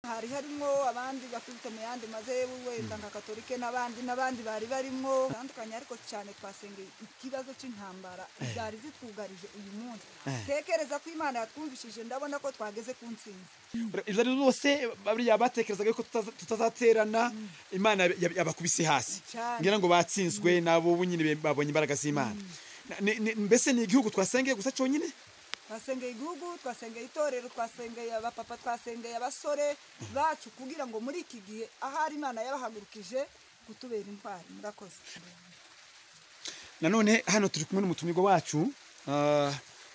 hari harimo abandi baturutse mu yandi mazebu wenda nka Katolike n'abandi bari barimo tandukanye, ariko cyane twasengeye ikibazo cy'intambara zari zitwugarije uyu munsi. Tekereza ko Imana yatwumvishije, ndabona ko twageze ku ntsinzi. Ibyo ari bose bariya batekerezaga ko tutazaterana, Imana yabakubise hasi, ngira ngo batsinzwe nabo nyine babonye imbaraga z'Imana. Mbese ni igihugu twasengeye gusa cyonyine? Twasengeye igihugu, twasengeye itorero, twasengeye abapapa, twasengeye abasore bacu kugira ngo muri iki gihe ahari Imana yabahagurukije kutubera intwari. Murakoze. Nanone hano turi kumwe n'umutumirwa wacu,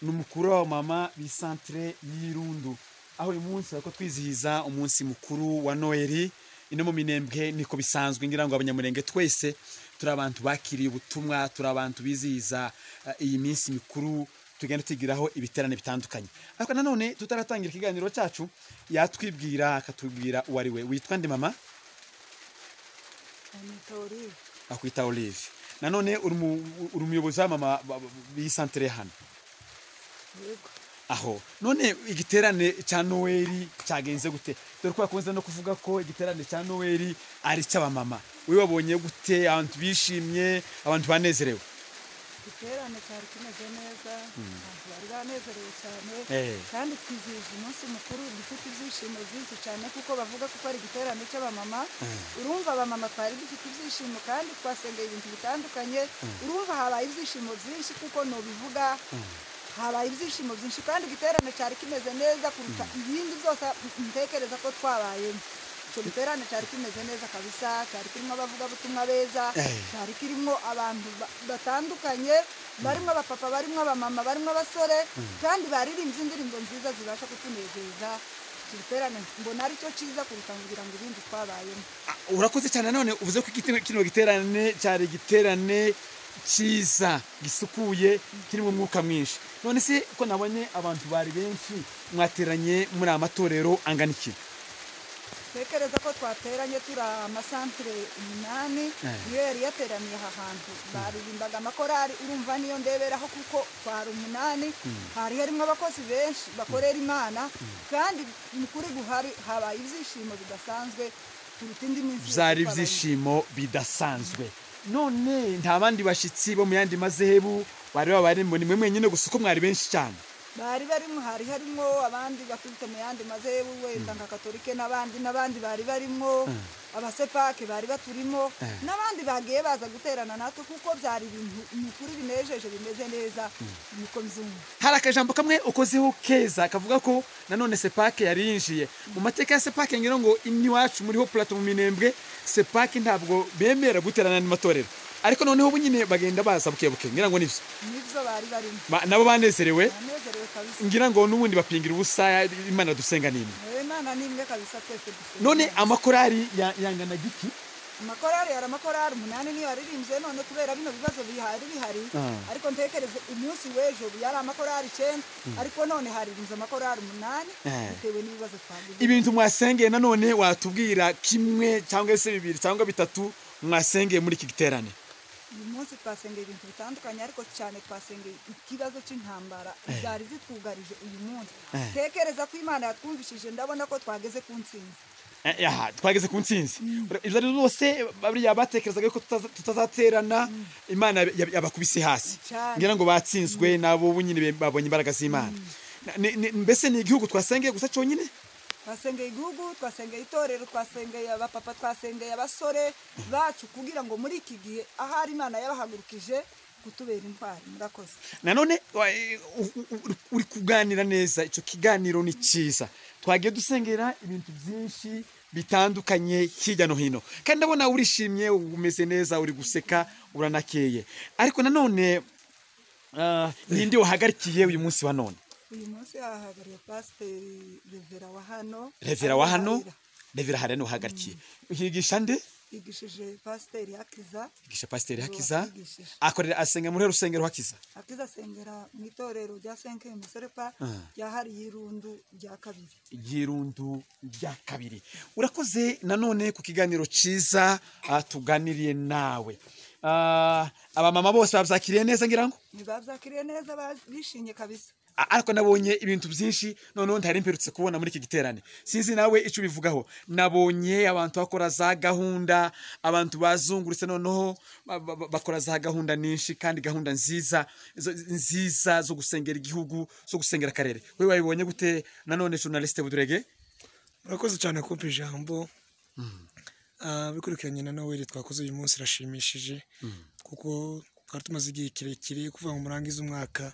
n'umukuru wa mama bisantre y'Irundu, aho uyu munsi ariko twizihiza umunsi mukuru wa Noheli. Ino mu Minembwe niko bisanzwe, ngira ngo abanyamurenge twese turi abantu bakiriye ubutumwa, turi abantu bizihiza iyi minsi mikuru, tugenda tugiraho ibiterane bitandukanye. Ariko nanone tutaratangira ikiganiro cyacu, yatwibwira akatubwira uwo ari we. Witwa nde mama? Akwita Olive. Nanone uri umuyobozi wa mama bisantre hano. Yego. Aho none igiterane cya Noheli cyagenze gute? Dore ko bakunze no kuvuga ko igiterane cya Noheli ari cy'abamama. We wabonye gute? Abantu bishimye, abantu banezerewe? Igiterane cyari kimeze neza, abantu bari banezerewe cyane, kandi twizihije umunsi mukuru dufite ibyishimo byinshi cyane, kuko bavuga ko ari igiterane cy'abamama. Urumva abamama twari dufite ibyishimo, kandi twasengeye ibintu bitandukanye. Urumva habaye ibyishimo byinshi, kuko no bivuga habaye ibyishimo byinshi, kandi igiterane cyari kimeze neza kuruta ibindi byose ntekereza ko twabayemo. Icyo giterane cyari kimeze neza kabisa, cyari kirimo abavugabutumwa beza, cyari kirimo abantu batandukanye, barimo abapapa, barimo abamama, barimo abasore, kandi baririmbye indirimbo nziza zibasha kutunezeza. Icyo giterane mbona ari cyo cyiza kuruta kugira ngo ibindi twabayemo. Urakoze cyane. None uvuze ko kino giterane cyari igiterane cyiza, gisukuye, kirimo umwuka mwinshi. None se ko nabonye abantu bari benshi, mwateranye muri amatorero angana iki? Tekereza ko twateranye turi amasantere 8, niyo yari yateraniye aha hantu. Baririmbaga amakorari, urumva niyo ndeberaho, kuko twari 8. Hari harimo abakozi benshi bakorera Imana, kandi mukuri guhari habaye ibyishimo bidasanzwe kuruta indi minsi. Byari ibyishimo bidasanzwe. None nta bandi bashitsi bo mu yandi mazehebu bari babarimo, ni mwe mwenyine gusa uko mwari benshi cyane? Bari barimo, hari harimo abandi baturutse mu yandi mazebu wenda nka Katolike n'abandi bari barimo, abasepake bari baturimo, n'abandi bagiye baza guterana natwe, kuko byari ibintu mikuru binejeje bimeze neza. Niko mzungu hari akajambo kamwe ukozeho keza kavuga ko nanone sepake yari yinjiye mu mateka ya sepake. Ngira ngo iwacu muri ho plateau mu Minembwe sepake ntabwo bemera guterana n'amatorero, ariko noneho ubu nyine bagenda baza bukebuke. Ngira ngo nivyo bari barimo, nabo banezerewe. kabisa. Ngira ngo n'ubundi bapingira ubusa, Imana dusenga nimwe. Imana nimwe kabisa, twese dusenga. None amakorari yangana giki? Amakorari yari amakorari 8 niyo yaririmbye, none kubera bino bibazo bihari, ariko ntekereze umunsi w'ejo yari amakorari 9, ariko none haririmbye amakorari 8 bitewe n'ibibazo twagize. Ibintu mwasengeye nanone watubwira kimwe cyangwa se bibiri cyangwa bitatu mwasengeye muri iki giterane? Uyu munsi twasengeye ibintu bitandukanye, ariko cyane twasengeye ikibazo cy'intambara zari zitwugarije uyu munsi. Tekereza ko Imana yatwumvishije, ndabona ko twageze ku ntsinzi. Twageze ku ntsinzi. Ibyo ari bose bariya batekerezaga ko tutazaterana, Imana yabakubise hasi, ngira ngo batsinzwe nabo nyine babonye imbaraga z'Imana. Mbese ni igihugu twasengeye gusa cyonyine? Twasengeye igihugu, twasengeye itorero, twasengeye abapapa, twasengeye abasore bacu kugira ngo muri iki gihe ahari Imana yabahagurukije kutubera intwari. Murakoze. Nanone uri kuganira neza, icyo kiganiro ni cyiza. Twagiye dusengera ibintu byinshi bitandukanye hirya no hino, kandi ndabona urishimye, umeze neza, uri guseka, uranakeye. Ariko nanone ninde wahagarikiye uyu munsi wa none? Uyu munsi hahagariye Pasiteri Revera wa hano. Revera wa hano? Revera harene uhagarikiye. Uhigisha nde? Yigishije Pasiteri Hakiza. Yigisha Pasiteri Hakiza. Akorera asenga muri rusengero Hakiza. Hakiza asengera mu itorero rya Senke Muserepa yahari y'Irundu rya kabiri. Y'Irundu rya kabiri. Urakoze nanone ku kiganiro cyiza tuganiriye nawe. Abamama bose babyakiriye neza ngira ngo? Babyakiriye neza, bishimye kabisa. ariko nabonye ibintu byinshi noneho ntari mperutse kubona muri iki giterane sinzi nawe icyo bivugaho nabonye abantu bakora za gahunda abantu bazungurutse noneho bakora za gahunda nyinshi kandi gahunda nziza zo gusengera igihugu zo gusengera akarere wewe wabibonye gute nanone journaliste Budurege urakoze cyane kumpa ijambo bikurikiranye na Noel twakoze uyu munsi rashimishije kuko twari tumaze igihe kirekire kuva mu murangiza umwaka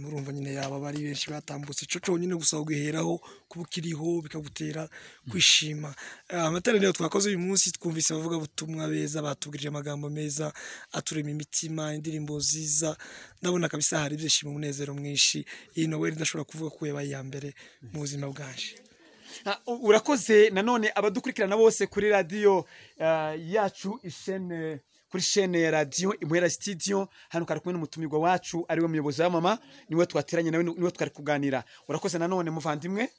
urumva nyine yaba bari benshi batambutse ico cyonyine gusa ugiheraho kubukiriho bikagutera kwishima amateraniro twakoze uyu munsi twumvise bavuga butumwa beza batubwirije amagambo meza aturema imitima indirimbo ziza ndabona kabisa hari byishimo umunezero mwinshi iyi Noel ndashobora kuvuga ko yabaye ya mbere mu buzima bwanje urakoze nanone abadukurikirana bose kuri radio yacu ishene kuri chaîne ya radio Imwera Studio hano kari kumwe n'umutumirwa wacu ari we muyobozi wa mama niwe twateranye nawe niwe twari kuganira urakoze nanone muvandimwe